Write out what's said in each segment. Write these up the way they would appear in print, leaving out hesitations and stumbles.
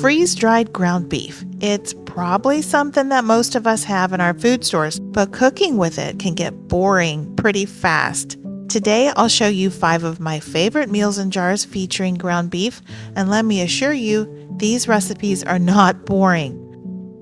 Freeze-dried ground beef. It's probably something that most of us have in our food stores, but cooking with it can get boring pretty fast. Today, I'll show you 5 of my favorite meals in jars featuring ground beef, and let me assure you, these recipes are not boring.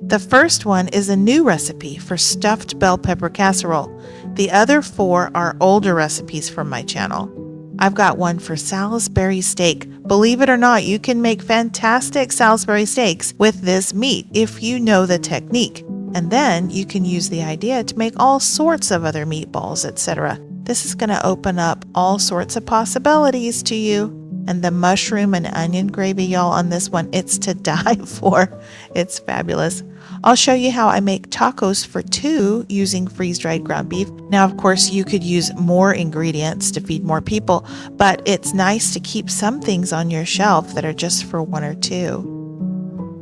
The first one is a new recipe for stuffed bell pepper casserole. The other 4 are older recipes from my channel. I've got one for Salisbury steak. Believe it or not, you can make fantastic Salisbury steaks with this meat if you know the technique. And then you can use the idea to make all sorts of other meatballs, etc. This is going to open up all sorts of possibilities to you. And the mushroom and onion gravy, y'all, on this one, it's to die for. It's fabulous. I'll show you how I make tacos for 2 using freeze-dried ground beef. Now, of course, you could use more ingredients to feed more people, but it's nice to keep some things on your shelf that are just for 1 or 2.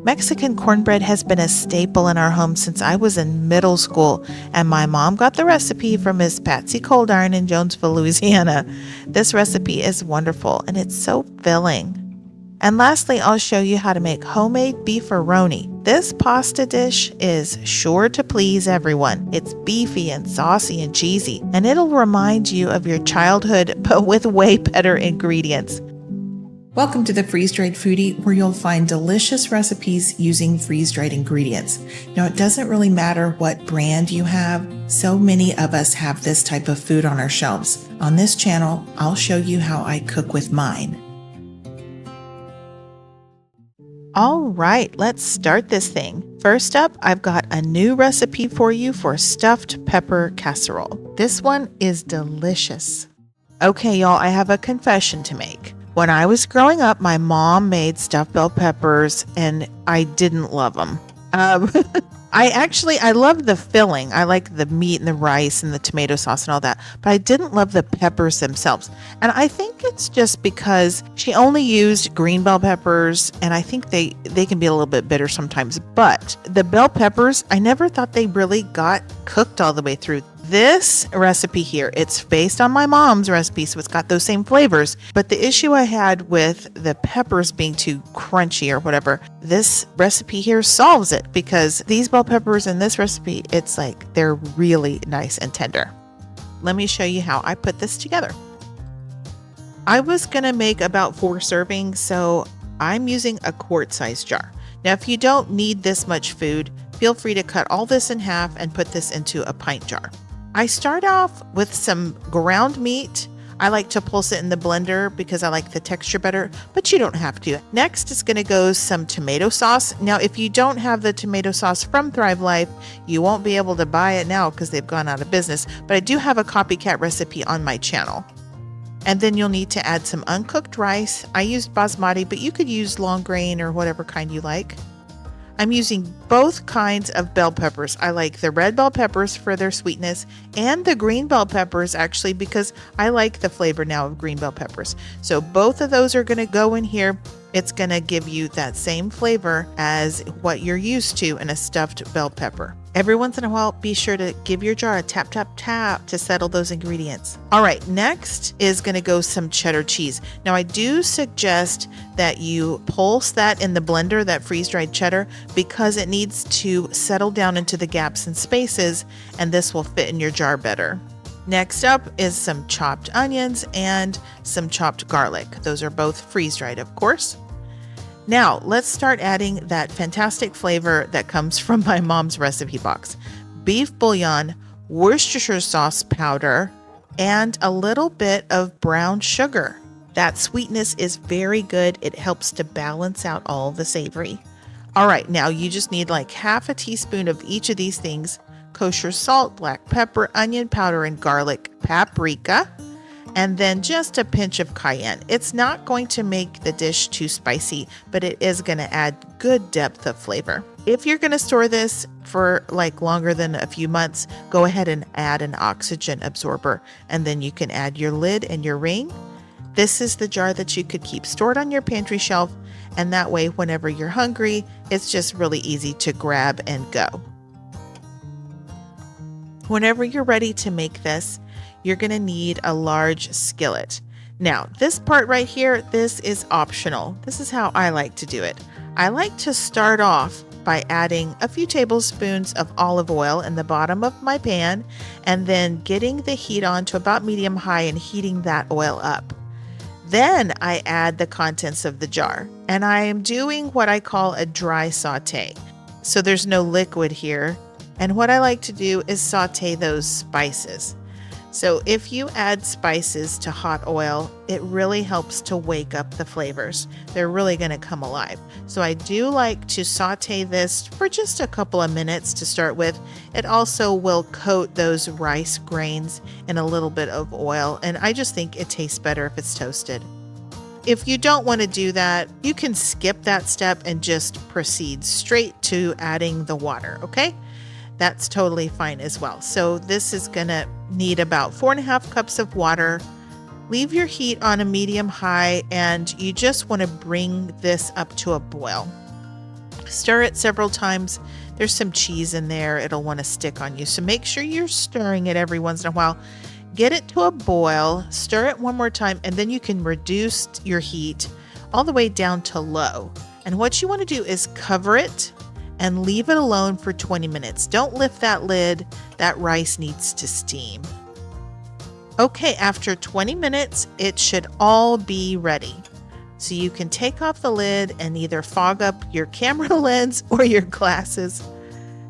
Mexican cornbread has been a staple in our home since I was in middle school, and my mom got the recipe from Miss Patsy Coldarn in Jonesville, Louisiana. This recipe is wonderful, and it's so filling. And lastly, I'll show you how to make homemade beeferoni. This pasta dish is sure to please everyone. It's beefy and saucy and cheesy, and it'll remind you of your childhood, but with way better ingredients. Welcome to the Freeze-Dried Foodie, where you'll find delicious recipes using freeze-dried ingredients. Now, it doesn't really matter what brand you have. So many of us have this type of food on our shelves. On this channel, I'll show you how I cook with mine. All right, let's start this thing. First up, I've got a new recipe for you for stuffed pepper casserole. This one is delicious. Okay, y'all, I have a confession to make. When I was growing up, my mom made stuffed bell peppers and I didn't love them. I loved the filling. I like the meat and the rice and the tomato sauce and all that, but I didn't love the peppers themselves. And I think it's just because she only used green bell peppers, and I think they can be a little bit bitter sometimes. But the bell peppers, I never thought they really got cooked all the way through. This recipe here, it's based on my mom's recipe, so it's got those same flavors. But the issue I had with the peppers being too crunchy or whatever, this recipe here solves it, because these bell peppers in this recipe, it's like they're really nice and tender. Let me show you how I put this together. I was gonna make about 4 servings, so I'm using a quart-sized jar. Now, if you don't need this much food, feel free to cut all this in half and put this into a pint jar. I start off with some ground meat. I like to pulse it in the blender because I like the texture better, but you don't have to. Next is going to go some tomato sauce. Now, if you don't have the tomato sauce from Thrivalist, you won't be able to buy it now because they've gone out of business, but I do have a copycat recipe on my channel. And then you'll need to add some uncooked rice. I used basmati, but you could use long grain or whatever kind you like. I'm using both kinds of bell peppers. I like the red bell peppers for their sweetness and the green bell peppers actually because I like the flavor now of green bell peppers. So both of those are going to go in here. It's going to give you that same flavor as what you're used to in a stuffed bell pepper. Every once in a while, be sure to give your jar a tap, tap, tap to settle those ingredients. All right, next is going to go some cheddar cheese. Now, I do suggest that you pulse that in the blender, that freeze-dried cheddar, because it needs to settle down into the gaps and spaces, and this will fit in your jar better. Next up is some chopped onions and some chopped garlic. Those are both freeze-dried, of course. Now, let's start adding that fantastic flavor that comes from my mom's recipe box. Beef bouillon, Worcestershire sauce powder, and a little bit of brown sugar. That sweetness is very good. It helps to balance out all the savory. All right, now you just need like half a teaspoon of each of these things: kosher salt, black pepper, onion powder, and garlic paprika. And then just a pinch of cayenne. It's not going to make the dish too spicy, but it is going to add good depth of flavor. If you're going to store this for like longer than a few months, go ahead and add an oxygen absorber, and then you can add your lid and your ring. This is the jar that you could keep stored on your pantry shelf, and that way whenever you're hungry, it's just really easy to grab and go. Whenever you're ready to make this, you're going to need a large skillet. Now, this part right here, this is optional. This is how I like to do it. I like to start off by adding a few tablespoons of olive oil in the bottom of my pan and then getting the heat on to about medium high and heating that oil up. Then I add the contents of the jar, and I am doing what I call a dry saute. So there's no liquid here. And what I like to do is saute those spices. So if you add spices to hot oil, it really helps to wake up the flavors. They're really going to come alive. So I do like to saute this for just a couple of minutes to start with. It also will coat those rice grains in a little bit of oil, and I just think it tastes better if it's toasted. If you don't want to do that, you can skip that step and just proceed straight to adding the water, okay? That's totally fine as well. So this is going to need about 4.5 cups of water. Leave your heat on a medium high, and you just want to bring this up to a boil. Stir it several times. There's some cheese in there. It'll want to stick on you. So make sure you're stirring it every once in a while. Get it to a boil, stir it one more time, and then you can reduce your heat all the way down to low. And what you want to do is cover it and leave it alone for 20 minutes. Don't lift that lid. That rice needs to steam. Okay, after 20 minutes, it should all be ready. So you can take off the lid and either fog up your camera lens or your glasses.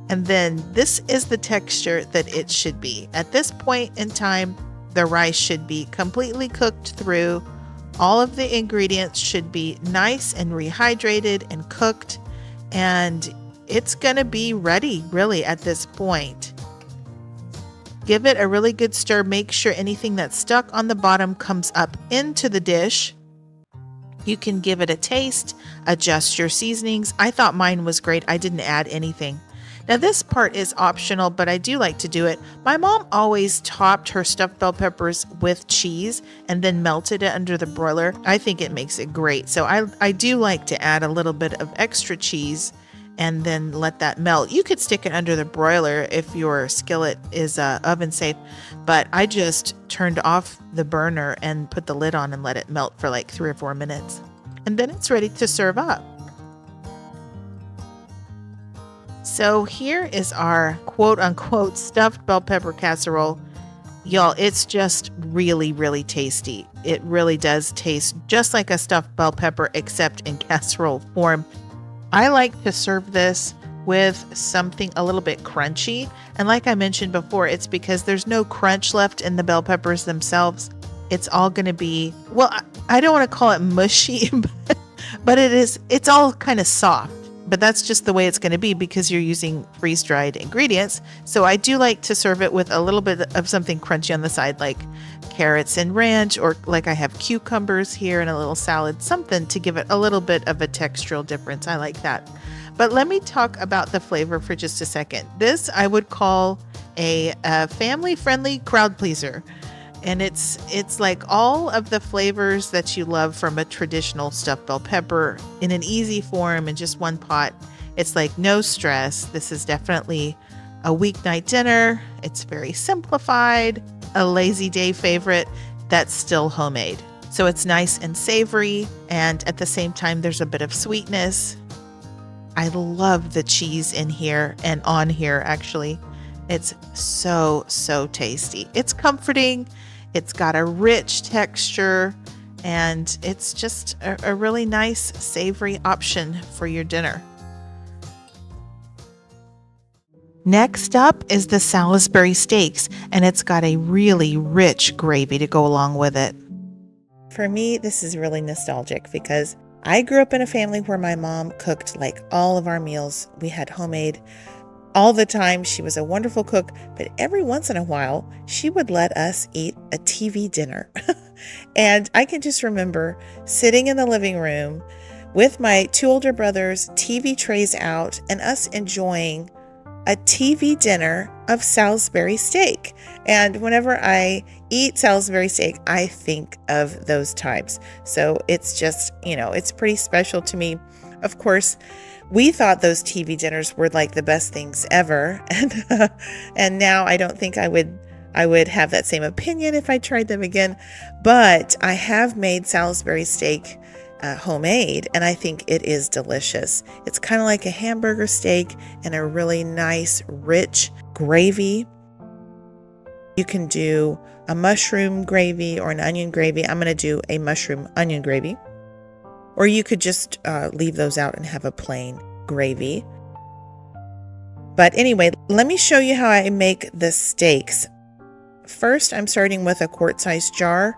And then this is the texture that it should be. At this point in time, the rice should be completely cooked through. All of the ingredients should be nice and rehydrated and cooked. And it's going to be ready, really, at this point. Give it a really good stir. Make sure anything that's stuck on the bottom comes up into the dish. You can give it a taste, adjust your seasonings. I thought mine was great. I didn't add anything. Now this part is optional, but I do like to do it. My mom always topped her stuffed bell peppers with cheese and then melted it under the broiler. I think it makes it great. So I do like to add a little bit of extra cheese and then let that melt. You could stick it under the broiler if your skillet is oven safe, but I just turned off the burner and put the lid on and let it melt for like 3 or 4 minutes. And then it's ready to serve up. So here is our quote unquote stuffed bell pepper casserole. Y'all, it's just really, really tasty. It really does taste just like a stuffed bell pepper, except in casserole form. I like to serve this with something a little bit crunchy. And like I mentioned before, it's because there's no crunch left in the bell peppers themselves. It's all going to be, well, I don't want to call it mushy, but it's all kind of soft. But that's just the way it's going to be because you're using freeze-dried ingredients. So I do like to serve it with a little bit of something crunchy on the side, like carrots and ranch, or like I have cucumbers here and a little salad, something to give it a little bit of a textural difference. I like that. But let me talk about the flavor for just a second. This I would call a family-friendly crowd pleaser. And it's like all of the flavors that you love from a traditional stuffed bell pepper in an easy form in just one pot. It's like no stress. This is definitely a weeknight dinner. It's very simplified, a lazy day favorite that's still homemade. So it's nice and savory, and at the same time, there's a bit of sweetness. I love the cheese in here and on here, actually. It's so, so tasty. It's comforting. It's got a rich texture, and it's just a really nice savory option for your dinner. Next up is the Salisbury steaks, and it's got a really rich gravy to go along with it. For me, this is really nostalgic because I grew up in a family where my mom cooked like all of our meals. We had homemade all the time. She was a wonderful cook, but every once in a while, she would let us eat a TV dinner. And I can just remember sitting in the living room with my 2 older brothers, TV trays out, and us enjoying a TV dinner of Salisbury steak. And whenever I eat Salisbury steak, I think of those times. So it's just, it's pretty special to me. Of course, we thought those TV dinners were like the best things ever. And now I don't think I would have that same opinion if I tried them again. But I have made Salisbury steak homemade, and I think it is delicious. It's kind of like a hamburger steak and a really nice, rich gravy. You can do a mushroom gravy or an onion gravy. I'm going to do a mushroom onion gravy. Or you could just leave those out and have a plain gravy. But anyway, let me show you how I make the steaks. First, I'm starting with a quart-sized jar.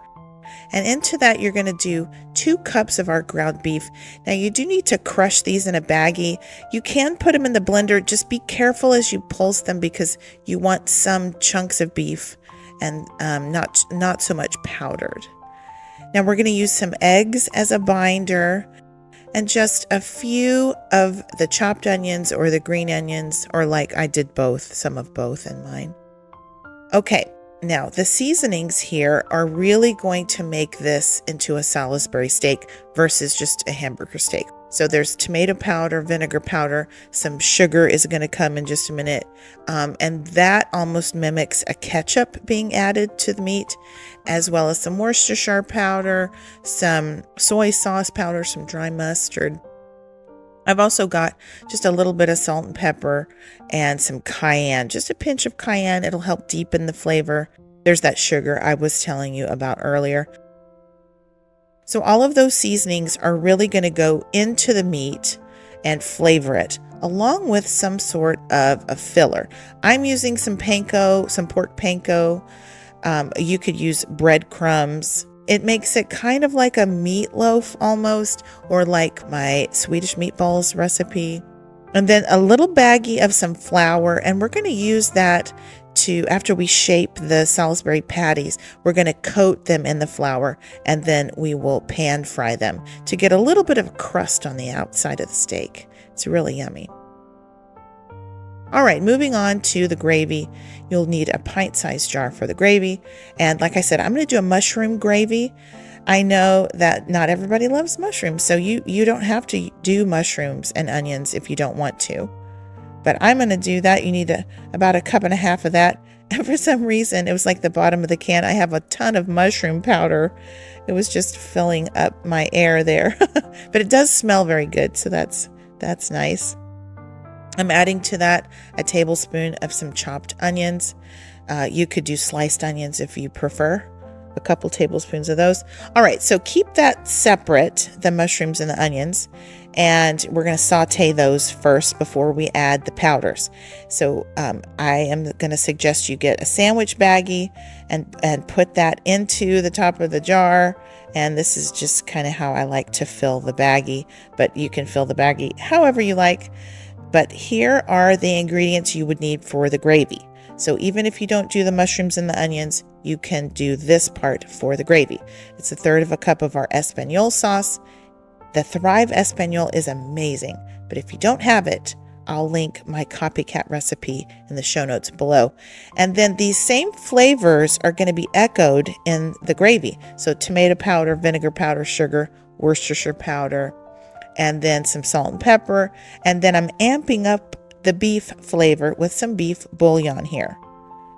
And into that, you're going to do 2 cups of our ground beef. Now, you do need to crush these in a baggie. You can put them in the blender. Just be careful as you pulse them because you want some chunks of beef and not so much powdered. Now, we're going to use some eggs as a binder and just a few of the chopped onions or the green onions, or like I did both, some of both in mine. Okay. Now, the seasonings here are really going to make this into a Salisbury steak versus just a hamburger steak. So there's tomato powder, vinegar powder, some sugar is going to come in just a minute. And that almost mimics a ketchup being added to the meat, as well as some Worcestershire powder, some soy sauce powder, some dry mustard. I've also got just a little bit of salt and pepper and some cayenne, just a pinch of cayenne. It'll help deepen the flavor. There's that sugar I was telling you about earlier. So all of those seasonings are really going to go into the meat and flavor it, along with some sort of a filler. I'm using some panko, some pork panko. You could use breadcrumbs. It makes it kind of like a meatloaf almost, or like my Swedish meatballs recipe. And then a little baggie of some flour, and we're going to use that to, after we shape the Salisbury patties, we're going to coat them in the flour, and then we will pan fry them to get a little bit of a crust on the outside of the steak. It's really yummy. All right, moving on to the gravy. You'll need a pint-sized jar for the gravy. And like I said, I'm going to do a mushroom gravy. I know that not everybody loves mushrooms, so you don't have to do mushrooms and onions if you don't want to. But I'm going to do that. You need about 1.5 cups of that. And for some reason, it was like the bottom of the can. I have a ton of mushroom powder. It was just filling up my air there. But it does smell very good, so that's nice. I'm adding to that a tablespoon of some chopped onions. You could do sliced onions if you prefer. A couple tablespoons of those. All right, so keep that separate, the mushrooms and the onions, and we're going to saute those first before we add the powders. So I am going to suggest you get a sandwich baggie and put that into the top of the jar. And this is just kind of how I like to fill the baggie, but you can fill the baggie however you like. But here are the ingredients you would need for the gravy. So even if you don't do the mushrooms and the onions, you can do this part for the gravy. It's 1/3 cup of our Espagnole sauce. The Thrive Espagnole is amazing, but if you don't have it, I'll link my copycat recipe in the show notes below. And then these same flavors are going to be echoed in the gravy. So tomato powder, vinegar powder, sugar, Worcestershire powder, and then some salt and pepper. And then I'm amping up the beef flavor with some beef bouillon here.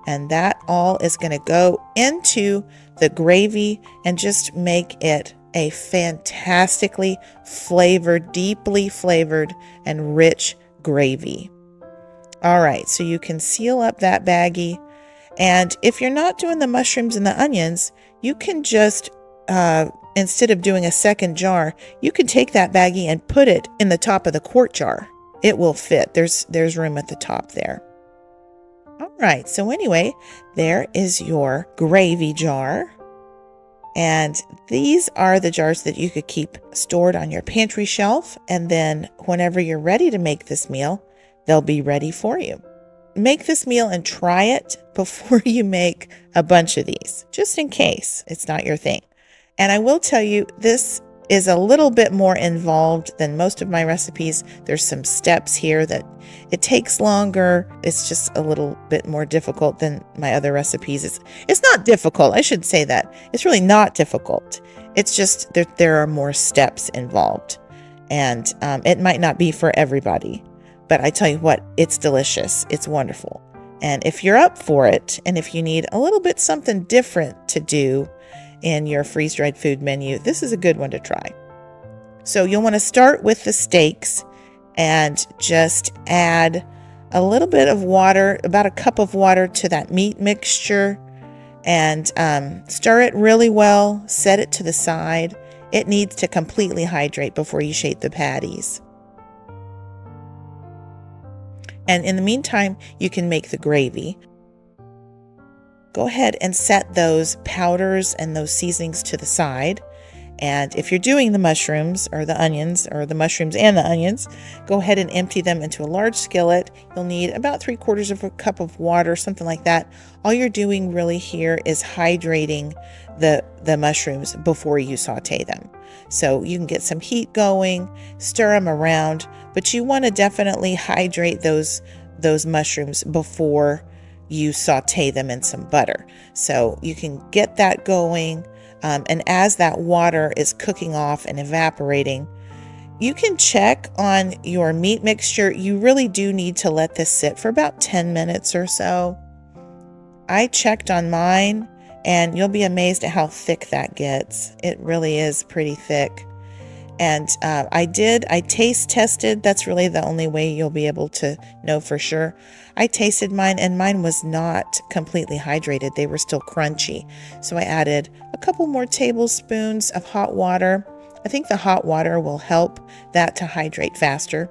And that all is going to go into the gravy and just make it a fantastically flavored, deeply flavored and rich gravy. All right, so you can seal up that baggie. And if you're not doing the mushrooms and the onions, you can just instead of doing a second jar, you can take that baggie and put it in the top of the quart jar. It will fit. There's room at the top there. All right, so anyway, there is your gravy jar. And these are the jars that you could keep stored on your pantry shelf. And then whenever you're ready to make this meal, they'll be ready for you. Make this meal and try it before you make a bunch of these, just in case it's not your thing. And I will tell you, this is a little bit more involved than most of my recipes. There's some steps here that it takes longer. It's just a little bit more difficult than my other recipes. It's not difficult. I should say that. It's really not difficult. It's just there are more steps involved. And it might not be for everybody. But I tell you what, it's delicious. It's wonderful. And if you're up for it, and if you need a little bit something different to do in your freeze-dried food menu, this is a good one to try. So you'll want to start with the steaks and just add a little bit of water, about a cup of water to that meat mixture, and stir it really well. Set it to the side. It needs to completely hydrate before you shape the patties. And in the meantime, you can make the gravy. Go ahead and set those powders and those seasonings to the side. And if you're doing the mushrooms or the onions, or the mushrooms and the onions, go ahead and empty them into a large skillet. You'll need about 3/4 of a cup of water, something like that. All you're doing really here is hydrating the mushrooms before you saute them. So you can get some heat going, stir them around, but you want to definitely hydrate those mushrooms before you saute them in some butter. So you can get that going. And as that water is cooking off and evaporating, you can check on your meat mixture. You really do need to let this sit for about 10 minutes or so. I checked on mine, and you'll be amazed at how thick that gets. It really is pretty thick. And I taste tested. That's really the only way you'll be able to know for sure. I tasted mine, and mine was not completely hydrated. They were still crunchy. So I added a couple more tablespoons of hot water. I think the hot water will help that to hydrate faster.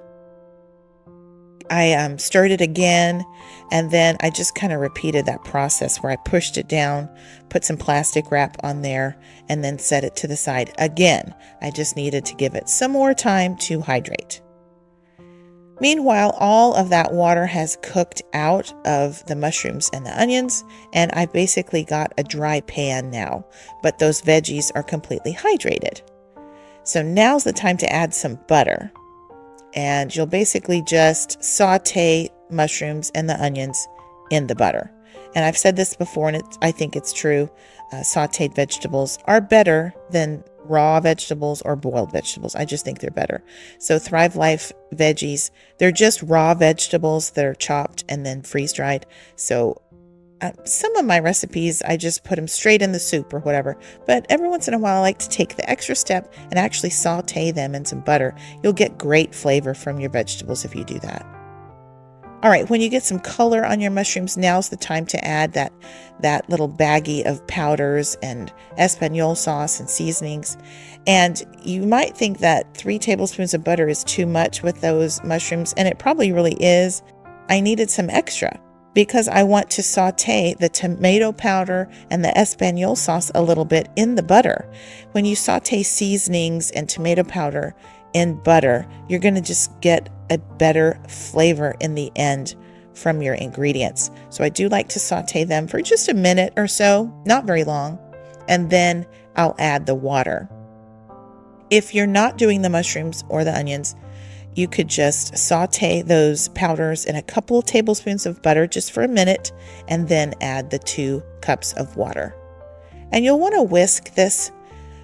I stirred it again, and then I just kind of repeated that process where I pushed it down, put some plastic wrap on there, and then set it to the side again. I just needed to give it some more time to hydrate. Meanwhile, all of that water has cooked out of the mushrooms and the onions, and I basically got a dry pan now, but those veggies are completely hydrated. So now's the time to add some butter. And you'll basically just saute mushrooms and the onions in the butter. And I've said this before, and I think it's true. Sauteed vegetables are better than raw vegetables or boiled vegetables. I just think they're better. So Thrive Life veggies, they're just raw vegetables that are chopped and then freeze dried. So some of my recipes, I just put them straight in the soup or whatever. But every once in a while, I like to take the extra step and actually saute them in some butter. You'll get great flavor from your vegetables if you do that. All right, when you get some color on your mushrooms, now's the time to add that little baggie of powders and Espanol sauce and seasonings. And you might think that 3 tablespoons of butter is too much with those mushrooms, and it probably really is. I needed some extra because I want to saute the tomato powder and the Espanol sauce a little bit in the butter. When you saute seasonings and tomato powder in butter, you're going to just get a better flavor in the end from your ingredients. So I do like to saute them for just a minute or so, not very long, and then I'll add the water. If you're not doing the mushrooms or the onions, you could just saute those powders in a couple of tablespoons of butter just for a minute, and then add the 2 cups of water. And you'll want to whisk this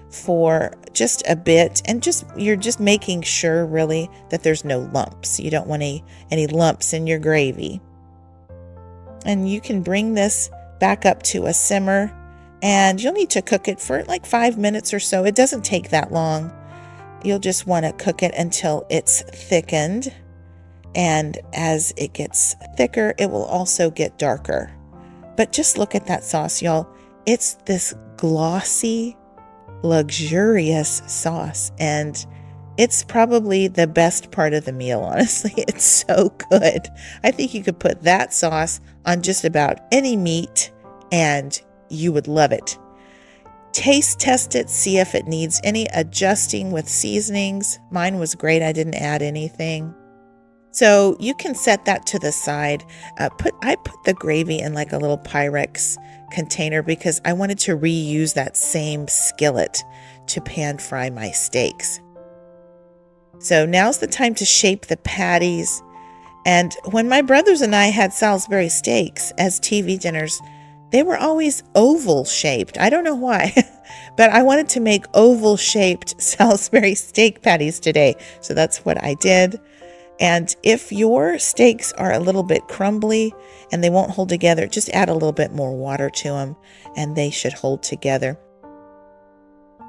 for just a bit, and you're just making sure really that there's no lumps. You don't want any lumps in your gravy. And you can bring this back up to a simmer, and you'll need to cook it for like 5 minutes or so. It doesn't take that long. You'll just want to cook it until it's thickened, and as it gets thicker, it will also get darker. But just look at that sauce, y'all. It's this glossy, luxurious sauce, and it's probably the best part of the meal, honestly. It's so good. I think you could put that sauce on just about any meat and you would love it. Taste test it, see if it needs any adjusting with seasonings. Mine was great. I didn't add anything. So you can set that to the side. I put the gravy in like a little Pyrex container because I wanted to reuse that same skillet to pan fry my steaks. So now's the time to shape the patties. And when my brothers and I had Salisbury steaks as TV dinners, they were always oval shaped. I don't know why, but I wanted to make oval shaped Salisbury steak patties today. So that's what I did. And if your steaks are a little bit crumbly and they won't hold together, just add a little bit more water to them and they should hold together.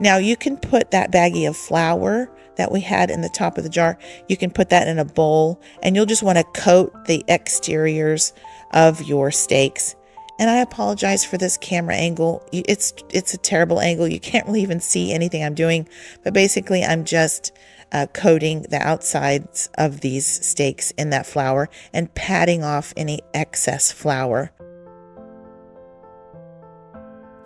Now you can put that baggie of flour that we had in the top of the jar, you can put that in a bowl, and you'll just want to coat the exteriors of your steaks. And I apologize for this camera angle. It's a terrible angle. You can't really even see anything I'm doing, but basically I'm just coating the outsides of these steaks in that flour and patting off any excess flour.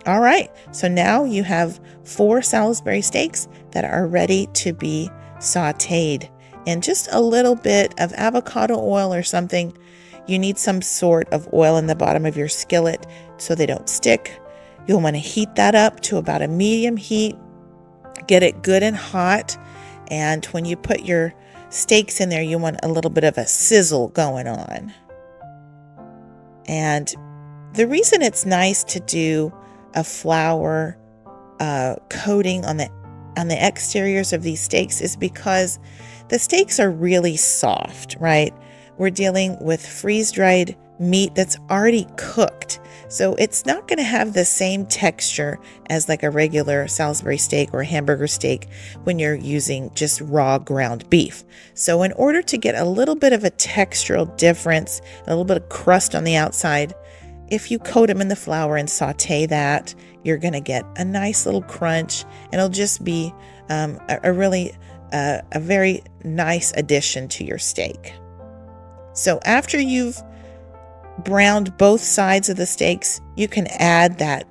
All right, so now you have 4 Salisbury steaks that are ready to be sauteed in just a little bit of avocado oil or something. You need some sort of oil in the bottom of your skillet so they don't stick. You'll want to heat that up to about a medium heat. Get it good and hot. And when you put your steaks in there, you want a little bit of a sizzle going on. And the reason it's nice to do a flour coating on the exteriors of these steaks is because the steaks are really soft, right? We're dealing with freeze-dried meat that's already cooked. So it's not going to have the same texture as like a regular Salisbury steak or a hamburger steak when you're using just raw ground beef. So in order to get a little bit of a textural difference, a little bit of crust on the outside, if you coat them in the flour and saute that, you're going to get a nice little crunch, and it'll just be a very nice addition to your steak. So after you've browned both sides of the steaks, you can add that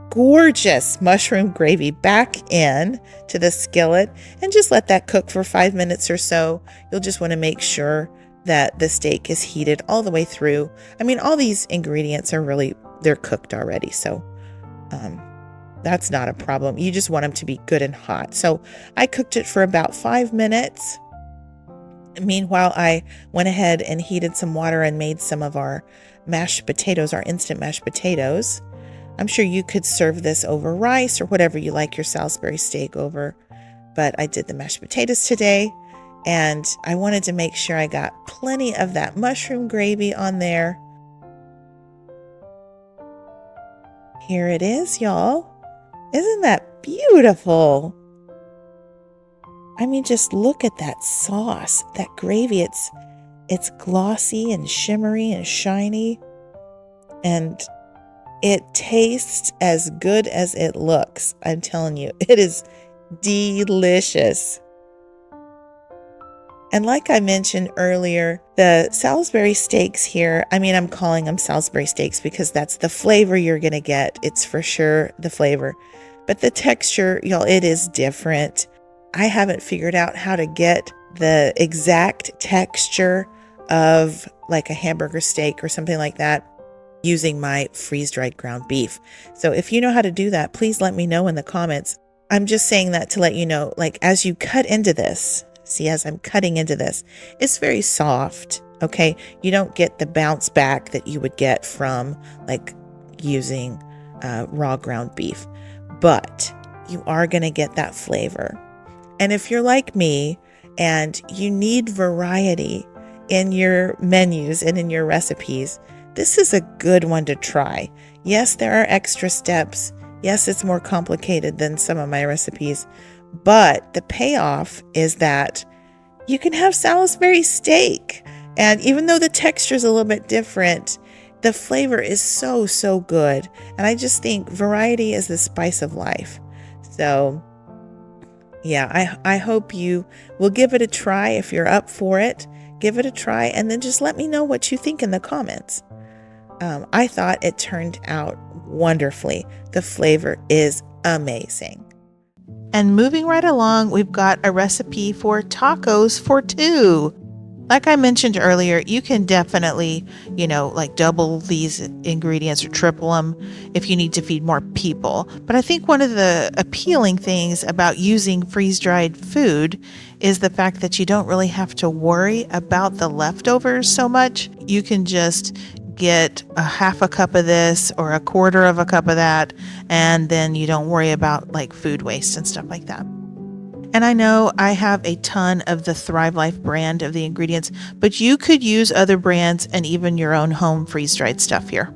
gorgeous mushroom gravy back in to the skillet and just let that cook for 5 minutes or so. You'll just want to make sure that the steak is heated all the way through. I mean, all these ingredients they're cooked already, so that's not a problem. You just want them to be good and hot. So I cooked it for about 5 minutes. Meanwhile, I went ahead and heated some water and made some of our mashed potatoes, our instant mashed potatoes. I'm sure you could serve this over rice or whatever you like your Salisbury steak over, but I did the mashed potatoes today, and I wanted to make sure I got plenty of that mushroom gravy on there. Here it is, y'all. Isn't that beautiful? I mean, just look at that sauce, that gravy. It's glossy and shimmery and shiny, and it tastes as good as it looks. I'm telling you, it is delicious. And like I mentioned earlier, the Salisbury steaks here, I mean, I'm calling them Salisbury steaks because that's the flavor you're going to get. It's for sure the flavor. But the texture, y'all, it is different. I haven't figured out how to get the exact texture of like a hamburger steak or something like that using my freeze-dried ground beef. So if you know how to do that, please let me know in the comments. I'm just saying that to let you know, like as you cut into this, see, as I'm cutting into this, it's very soft, okay? You don't get the bounce back that you would get from like using raw ground beef, but you are going to get that flavor. And if you're like me and you need variety in your menus and in your recipes, this is a good one to try. Yes, there are extra steps. Yes, it's more complicated than some of my recipes, but the payoff is that you can have Salisbury steak. And even though the texture is a little bit different, the flavor is so, so good. And I just think variety is the spice of life. So yeah, I hope you will give it a try. If you're up for it, give it a try, and then just let me know what you think in the comments. I thought it turned out wonderfully. The flavor is amazing. And moving right along, we've got a recipe for tacos for 2. Like I mentioned earlier, you can definitely, like double these ingredients or triple them if you need to feed more people. But I think one of the appealing things about using freeze-dried food is the fact that you don't really have to worry about the leftovers so much. You can just get a half a cup of this or a quarter of a cup of that, and then you don't worry about like food waste and stuff like that. And I know I have a ton of the Thrivalist brand of the ingredients, but you could use other brands and even your own home freeze-dried stuff here.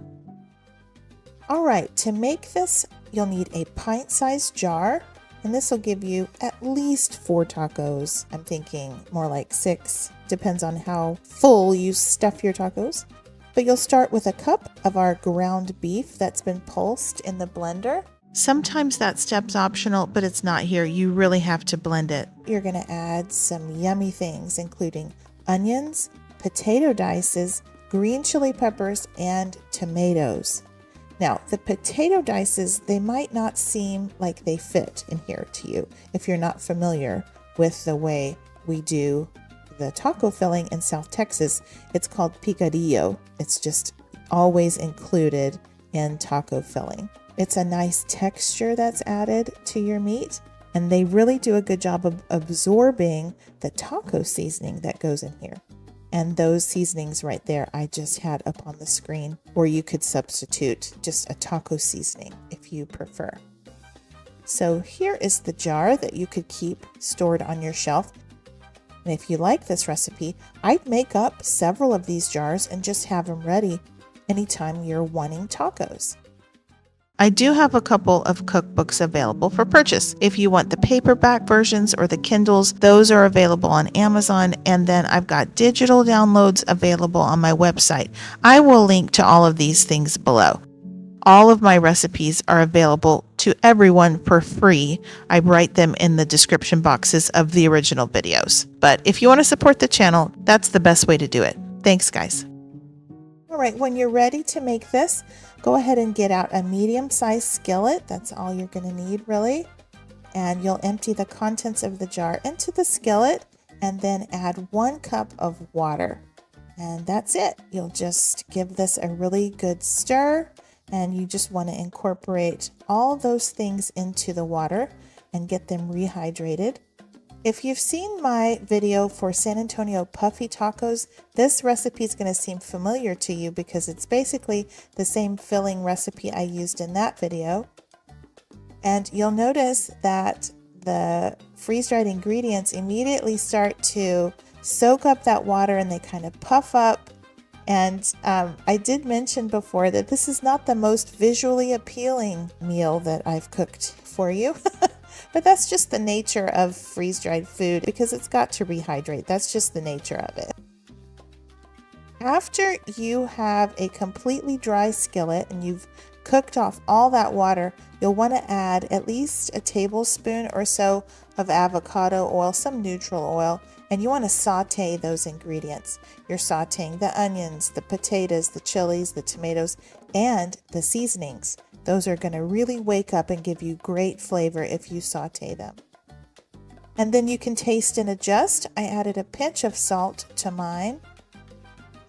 All right, to make this, you'll need a pint-sized jar. And this will give you at least 4 tacos. I'm thinking more like 6. Depends on how full you stuff your tacos. But you'll start with a cup of our ground beef that's been pulsed in the blender. Sometimes that step's optional, but it's not here. You really have to blend it. You're going to add some yummy things, including onions, potato dices, green chili peppers, and tomatoes. Now, the potato dices, they might not seem like they fit in here to you if you're not familiar with the way we do the taco filling in South Texas. It's called picadillo. It's just always included in taco filling. It's a nice texture that's added to your meat, and they really do a good job of absorbing the taco seasoning that goes in here. And those seasonings right there, I just had up on the screen, or you could substitute just a taco seasoning if you prefer. So here is the jar that you could keep stored on your shelf. And if you like this recipe, I'd make up several of these jars and just have them ready anytime you're wanting tacos. I do have a couple of cookbooks available for purchase. If you want the paperback versions or the Kindles, those are available on Amazon. And then I've got digital downloads available on my website. I will link to all of these things below. All of my recipes are available to everyone for free. I write them in the description boxes of the original videos. But if you want to support the channel, that's the best way to do it. Thanks, guys. All right, when you're ready to make this, go ahead and get out a medium-sized skillet. That's all you're going to need, really. And you'll empty the contents of the jar into the skillet and then add 1 cup of water. And that's it. You'll just give this a really good stir, and you just want to incorporate all those things into the water and get them rehydrated. If you've seen my video for San Antonio puffy tacos, this recipe is going to seem familiar to you because it's basically the same filling recipe I used in that video. And you'll notice that the freeze-dried ingredients immediately start to soak up that water and they kind of puff up. And I did mention before that this is not the most visually appealing meal that I've cooked for you. But that's just the nature of freeze-dried food because it's got to rehydrate. That's just the nature of it. After you have a completely dry skillet and you've cooked off all that water, you'll want to add at least a tablespoon or so of avocado oil, some neutral oil, and you want to saute those ingredients. You're sauteing the onions, the potatoes, the chilies, the tomatoes, and the seasonings. Those are going to really wake up and give you great flavor if you saute them. And then you can taste and adjust. I added a pinch of salt to mine.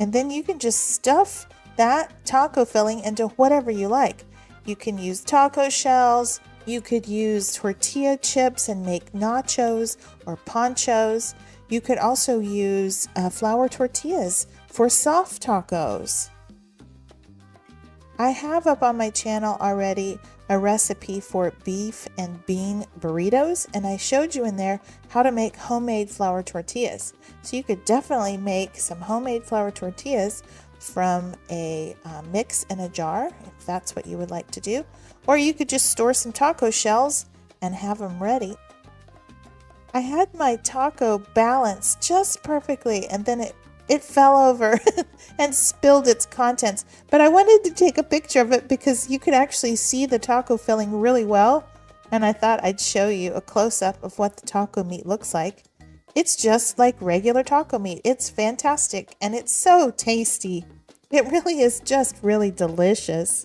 And then you can just stuff that taco filling into whatever you like. You can use taco shells. You could use tortilla chips and make nachos or ponchos. You could also use flour tortillas for soft tacos. I have up on my channel already a recipe for beef and bean burritos, and I showed you in there how to make homemade flour tortillas. So you could definitely make some homemade flour tortillas from a mix in a jar, if that's what you would like to do. Or you could just store some taco shells and have them ready. I had my taco balanced just perfectly, and then it fell over and spilled its contents. But I wanted to take a picture of it because you could actually see the taco filling really well. And I thought I'd show you a close-up of what the taco meat looks like. It's just like regular taco meat. It's fantastic and it's so tasty. It really is just really delicious.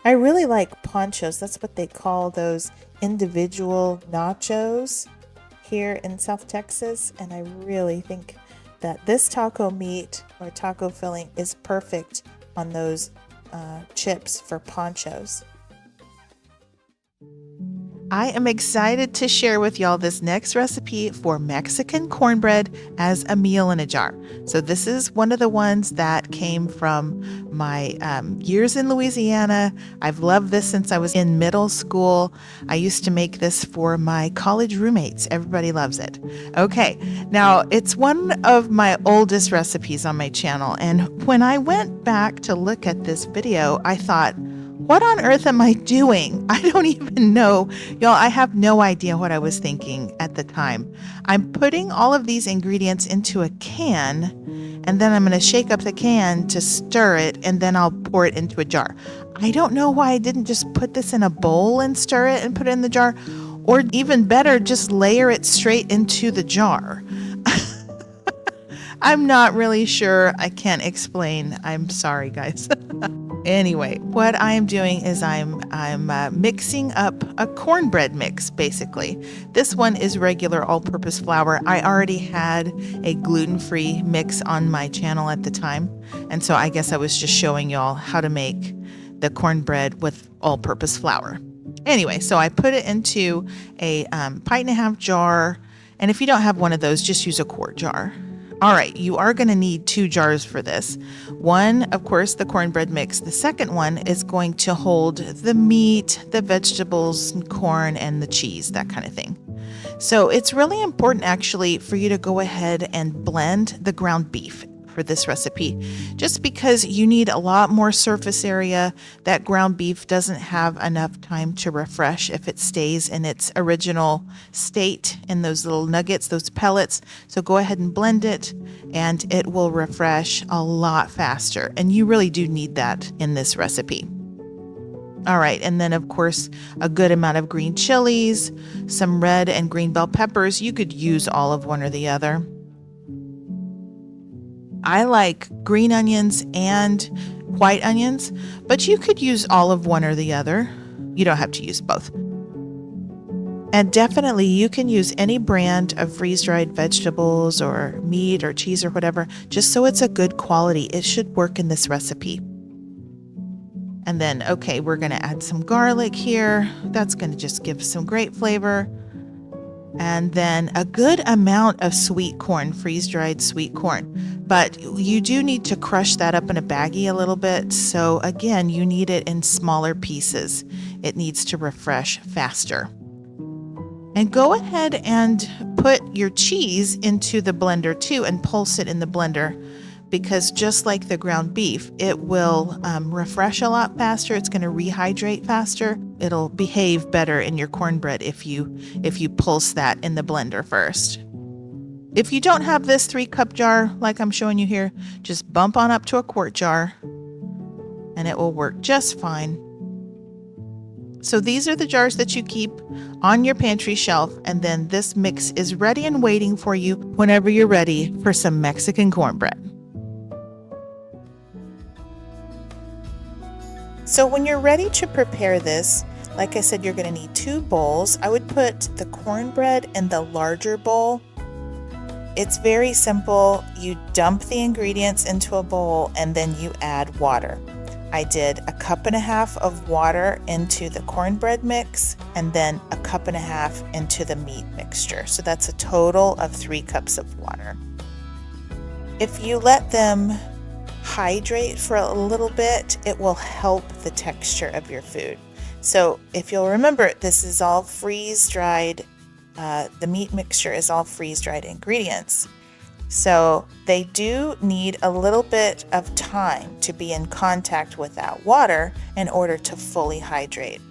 I really like ponchos. That's what they call those individual nachos here in South Texas, and I really think that this taco meat or taco filling is perfect on those chips for ponchos. I am excited to share with y'all this next recipe for Mexican cornbread as a meal in a jar. So this is one of the ones that came from my years in Louisiana. I've loved this since I was in middle school. I used to make this for my college roommates. Everybody loves it. Okay, now it's one of my oldest recipes on my channel. And when I went back to look at this video, I thought, What on earth am I doing? I don't even know. Y'all, I have no idea what I was thinking at the time. I'm putting all of these ingredients into a can, and then I'm going to shake up the can to stir it, and then I'll pour it into a jar. I don't know why I didn't just put this in a bowl and stir it and put it in the jar, or even better, just layer it straight into the jar. I'm not really sure. I can't explain. I'm sorry, guys. Anyway, what I am doing is I'm mixing up a cornbread mix, basically. This one is regular all-purpose flour. I already had a gluten-free mix on my channel at the time, and so I guess I was just showing y'all how to make the cornbread with all-purpose flour. Anyway, so I put it into a pint and a half jar, and if you don't have one of those, just use a quart jar. All right, you are going to need 2 jars for this. One, of course, the cornbread mix. The second one is going to hold the meat, the vegetables, corn, and the cheese, that kind of thing. So it's really important, actually, for you to go ahead and blend the ground beef for this recipe, just because you need a lot more surface area. That ground beef doesn't have enough time to refresh if it stays in its original state in those little nuggets, those pellets. So go ahead and blend it, and it will refresh a lot faster. And you really do need that in this recipe. All right, and then of course, a good amount of green chilies, some red and green bell peppers. You could use all of one or the other. I like green onions and white onions, but you could use all of one or the other. You don't have to use both. And definitely you can use any brand of freeze-dried vegetables or meat or cheese or whatever, just so it's a good quality. It should work in this recipe. And then, okay, we're going to add some garlic here. That's going to just give some great flavor. And then a good amount of sweet corn, freeze-dried sweet corn. But you do need to crush that up in a baggie a little bit. So again, you need it in smaller pieces. It needs to refresh faster. And go ahead and put your cheese into the blender too and pulse it in the blender, because just like the ground beef, it will refresh a lot faster. It's going to rehydrate faster. It'll behave better in your cornbread if you pulse that in the blender first. If you don't have this 3-cup jar like I'm showing you here, just bump on up to a quart jar and it will work just fine. So these are the jars that you keep on your pantry shelf, and then this mix is ready and waiting for you whenever you're ready for some Mexican cornbread. So when you're ready to prepare this, like I said, you're going to need 2 bowls. I would put the cornbread in the larger bowl. It's very simple. You dump the ingredients into a bowl and then you add water. I did 1.5 cups of water into the cornbread mix and then 1.5 cups into the meat mixture. So that's a total of 3 cups of water. If you let them hydrate for a little bit, it will help the texture of your food. So if you'll remember, this is all freeze-dried. The meat mixture is all freeze-dried ingredients. So they do need a little bit of time to be in contact with that water in order to fully hydrate.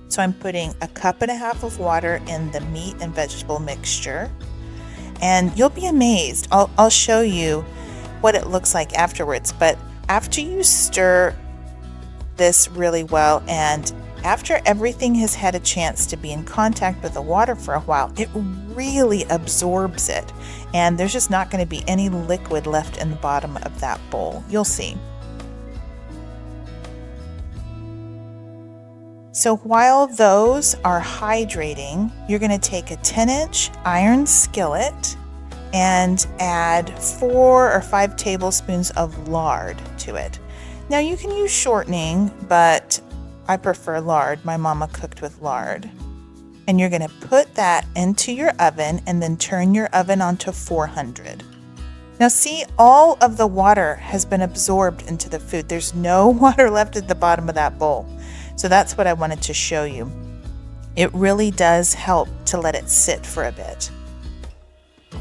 So I'm putting 1.5 cups of water in the meat and vegetable mixture. And you'll be amazed. I'll show you what it looks like afterwards. But after you stir this really well, and after everything has had a chance to be in contact with the water for a while, it really absorbs it. And there's just not going to be any liquid left in the bottom of that bowl. You'll see. So while those are hydrating, you're going to take a 10-inch iron skillet and add 4 or 5 tablespoons of lard to it. Now you can use shortening, but I prefer lard. My mama cooked with lard. And you're going to put that into your oven and then turn your oven onto 400. Now see, all of the water has been absorbed into the food. There's no water left at the bottom of that bowl. So that's what I wanted to show you. It really does help to let it sit for a bit.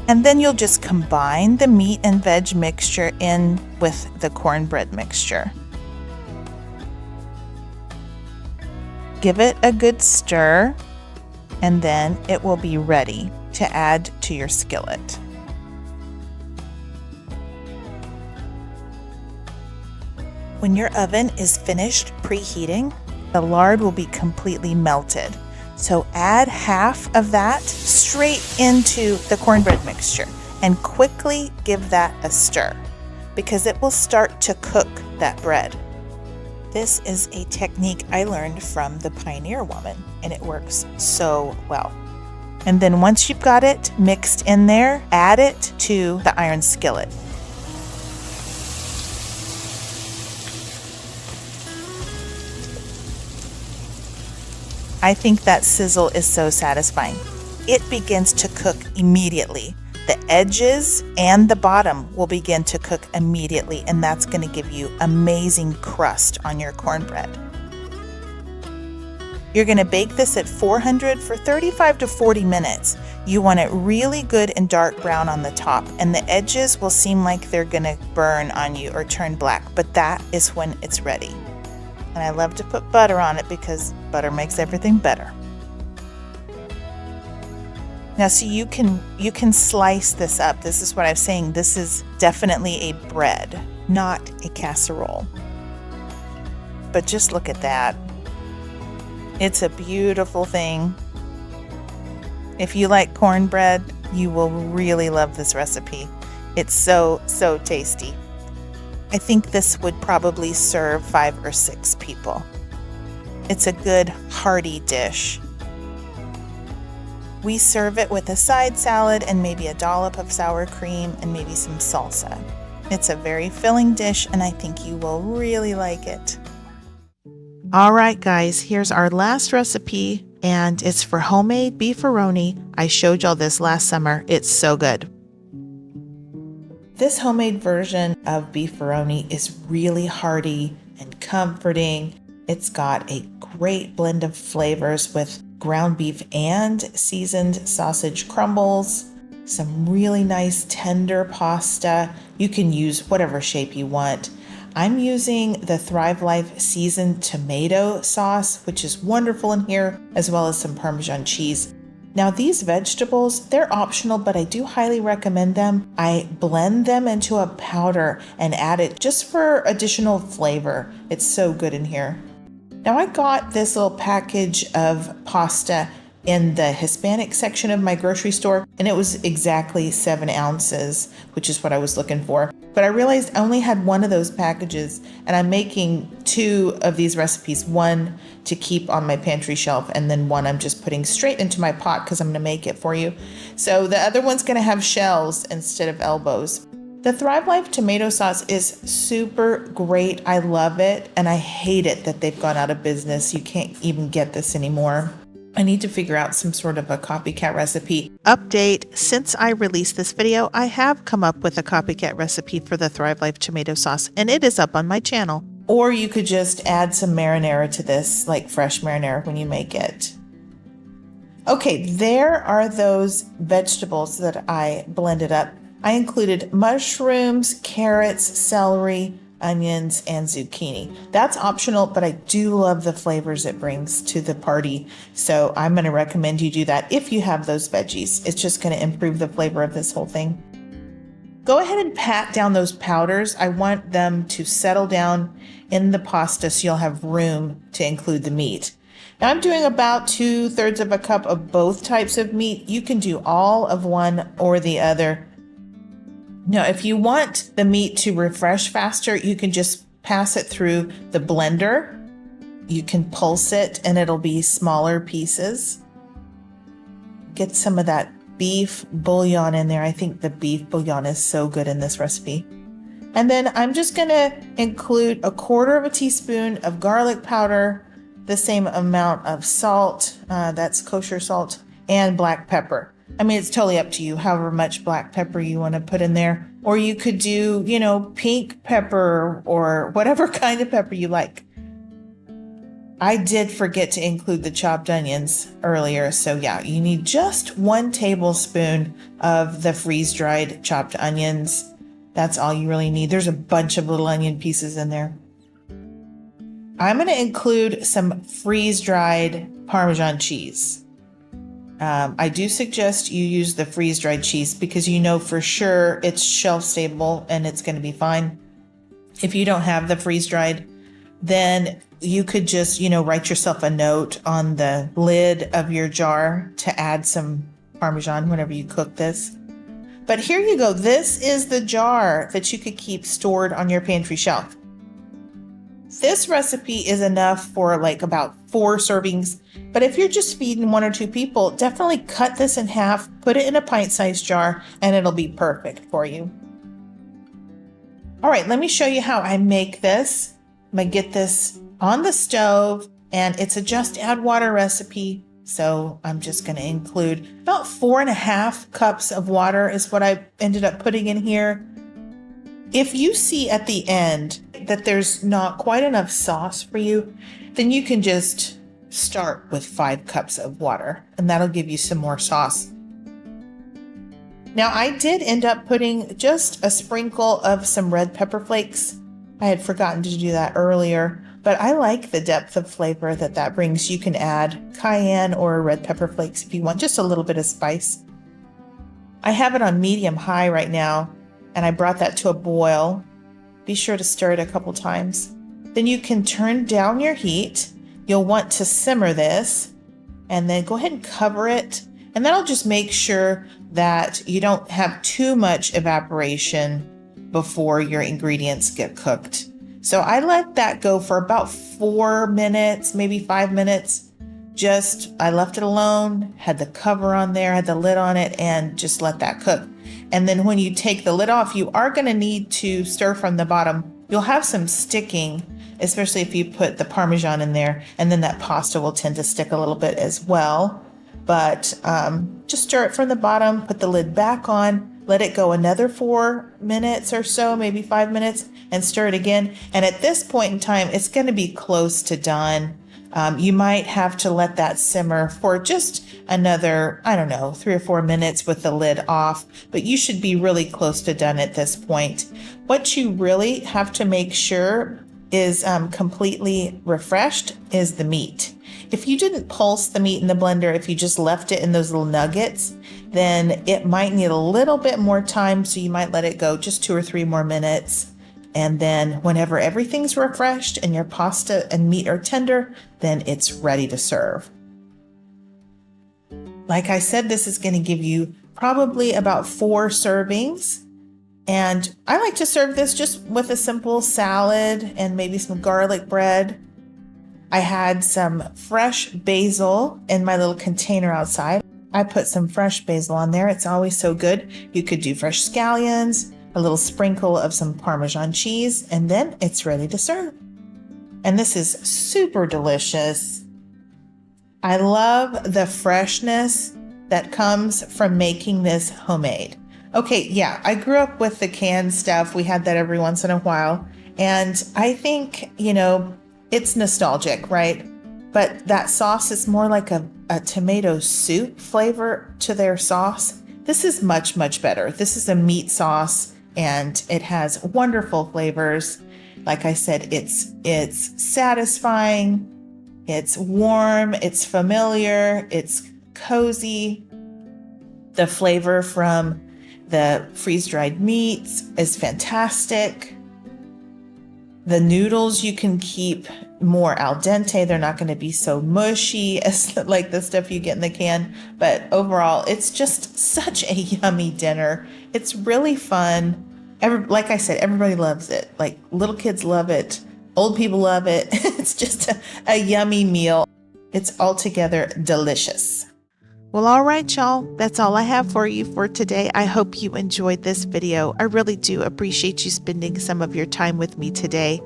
And then you'll just combine the meat and veg mixture in with the cornbread mixture. Give it a good stir, and then it will be ready to add to your skillet. When your oven is finished preheating, the lard will be completely melted. So add half of that straight into the cornbread mixture and quickly give that a stir because it will start to cook that bread. This is a technique I learned from the Pioneer Woman, and it works so well. And then once you've got it mixed in there, add it to the iron skillet. I think that sizzle is so satisfying. It begins to cook immediately. The edges and the bottom will begin to cook immediately, and that's going to give you amazing crust on your cornbread. You're going to bake this at 400 for 35 to 40 minutes. You want it really good and dark brown on the top, and the edges will seem like they're going to burn on you or turn black, but that is when it's ready. And I love to put butter on it because butter makes everything better. Now, so you can slice this up. This is what I'm saying. This is definitely a bread, not a casserole. But just look at that. It's a beautiful thing. If you like cornbread, you will really love this recipe. It's so tasty. I think this would probably serve 5 or 6 people. It's a good hearty dish. We serve it with a side salad and maybe a dollop of sour cream and maybe some salsa. It's a very filling dish, and I think you will really like it. All right, guys, here's our last recipe, and it's for homemade beeferoni. I showed y'all this last summer. It's so good. This homemade version of beeferoni is really hearty and comforting. It's got a great blend of flavors with ground beef and seasoned sausage crumbles, some really nice tender pasta. You can use whatever shape you want. I'm using the Thrivalist seasoned tomato sauce, which is wonderful in here, as well as some Parmesan cheese. Now these vegetables, they're optional, but I do highly recommend them. I blend them into a powder and add it just for additional flavor. It's so good in here. Now I got this little package of pasta in the Hispanic section of my grocery store, and it was exactly 7 ounces, which is what I was looking for. But I realized I only had one of those packages, and I'm making 2 of these recipes, one to keep on my pantry shelf, and then one I'm just putting straight into my pot because I'm going to make it for you. So the other one's going to have shells instead of elbows. The Thrivalist tomato sauce is super great. I love it, and I hate it that they've gone out of business. You can't even get this anymore. I need to figure out some sort of a copycat recipe. Update, since I released this video, I have come up with a copycat recipe for the Thrivalist tomato sauce, and it is up on my channel. Or you could just add some marinara to this, like fresh marinara when you make it. Okay, there are those vegetables that I blended up. I included mushrooms, carrots, celery, onions, and zucchini. That's optional, but I do love the flavors it brings to the party. So I'm going to recommend you do that if you have those veggies. It's just going to improve the flavor of this whole thing. Go ahead and pat down those powders. I want them to settle down in the pasta so you'll have room to include the meat. Now I'm doing about 2/3 of a cup of both types of meat. You can do all of one or the other. Now, if you want the meat to refresh faster, you can just pass it through the blender. You can pulse it and it'll be smaller pieces. Get some of that beef bouillon in there. I think the beef bouillon is so good in this recipe. And then I'm just going to include 1/4 teaspoon of garlic powder, the same amount of salt, that's kosher salt, and black pepper. I mean, it's totally up to you, however much black pepper you want to put in there. Or you could do, pink pepper or whatever kind of pepper you like. I did forget to include the chopped onions earlier. So yeah, you need just 1 tablespoon of the freeze-dried chopped onions. That's all you really need. There's a bunch of little onion pieces in there. I'm going to include some freeze-dried Parmesan cheese. I do suggest you use the freeze-dried cheese because you know for sure it's shelf-stable and it's going to be fine. If you don't have the freeze-dried, then you could just, write yourself a note on the lid of your jar to add some Parmesan whenever you cook this. But here you go. This is the jar that you could keep stored on your pantry shelf. This recipe is enough for like about 4 servings. But if you're just feeding 1 or 2 people, definitely cut this in half, put it in a pint-sized jar, and it'll be perfect for you. All right, let me show you how I make this. I'm going to get this on the stove, and it's a just add water recipe. So I'm just going to include about 4.5 cups of water is what I ended up putting in here. If you see at the end that there's not quite enough sauce for you, then you can just start with 5 cups of water, and that'll give you some more sauce. Now I did end up putting just a sprinkle of some red pepper flakes. I had forgotten to do that earlier, but I like the depth of flavor that brings. You can add cayenne or red pepper flakes if you want just a little bit of spice. I have it on medium-high right now, and I brought that to a boil. Be sure to stir it a couple times. Then you can turn down your heat. You'll want to simmer this, and then go ahead and cover it. And that'll just make sure that you don't have too much evaporation before your ingredients get cooked. So I let that go for about 4 minutes, maybe 5 minutes. I left it alone, had the cover on there, had the lid on it, and just let that cook. And then when you take the lid off, you are going to need to stir from the bottom. You'll have some sticking, especially if you put the Parmesan in there, and then that pasta will tend to stick a little bit as well. But just stir it from the bottom, put the lid back on, let it go another 4 minutes or so, maybe 5 minutes, and stir it again. And at this point in time, it's going to be close to done. You might have to let that simmer for just another, 3 or 4 minutes with the lid off, but you should be really close to done at this point. What you really have to make sure is completely refreshed is the meat. If you didn't pulse the meat in the blender, if you just left it in those little nuggets, then it might need a little bit more time. So you might let it go just 2 or 3 more minutes. And then whenever everything's refreshed and your pasta and meat are tender, then it's ready to serve. Like I said, this is going to give you probably about 4 servings. And I like to serve this just with a simple salad and maybe some garlic bread. I had some fresh basil in my little container outside. I put some fresh basil on there. It's always so good. You could do fresh scallions, a little sprinkle of some Parmesan cheese, and then it's ready to serve. And this is super delicious. I love the freshness that comes from making this homemade. Okay, yeah, I grew up with the canned stuff. We had that every once in a while. And I think, it's nostalgic, right? But that sauce is more like a tomato soup flavor to their sauce. This is much, much better. This is a meat sauce, and it has wonderful flavors. Like I said, it's satisfying, it's warm, it's familiar, it's cozy. The flavor from the freeze-dried meats is fantastic. The noodles you can keep more al dente. They're not going to be so mushy as like the stuff you get in the can. But overall, it's just such a yummy dinner. It's really fun. Like I said, everybody loves it. Like little kids love it. Old people love it. It's just a yummy meal. It's altogether delicious. Well, all right, y'all. That's all I have for you for today. I hope you enjoyed this video. I really do appreciate you spending some of your time with me today.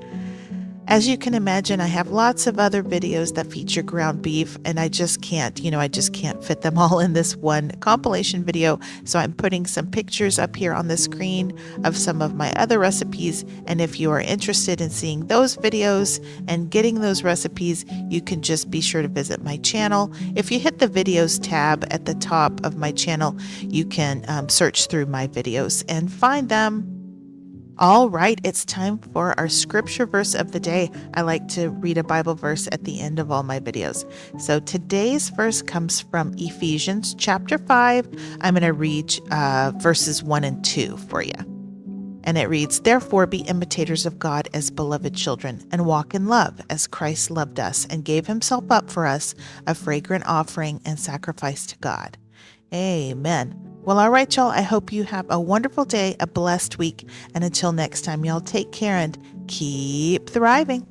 As you can imagine, I have lots of other videos that feature ground beef, and I just can't, I just can't fit them all in this one compilation video. So I'm putting some pictures up here on the screen of some of my other recipes. And if you are interested in seeing those videos and getting those recipes, you can just be sure to visit my channel. If you hit the videos tab at the top of my channel, you can search through my videos and find them. All right, it's time for our scripture verse of the day. I like to read a Bible verse at the end of all my videos. So today's verse comes from Ephesians chapter 5. I'm going to read verses 1 and 2 for you. And it reads, "Therefore be imitators of God as beloved children, and walk in love as Christ loved us and gave himself up for us, a fragrant offering and sacrifice to God." Amen. Well, all right, y'all. I hope you have a wonderful day, a blessed week. And until next time, y'all take care and keep thriving.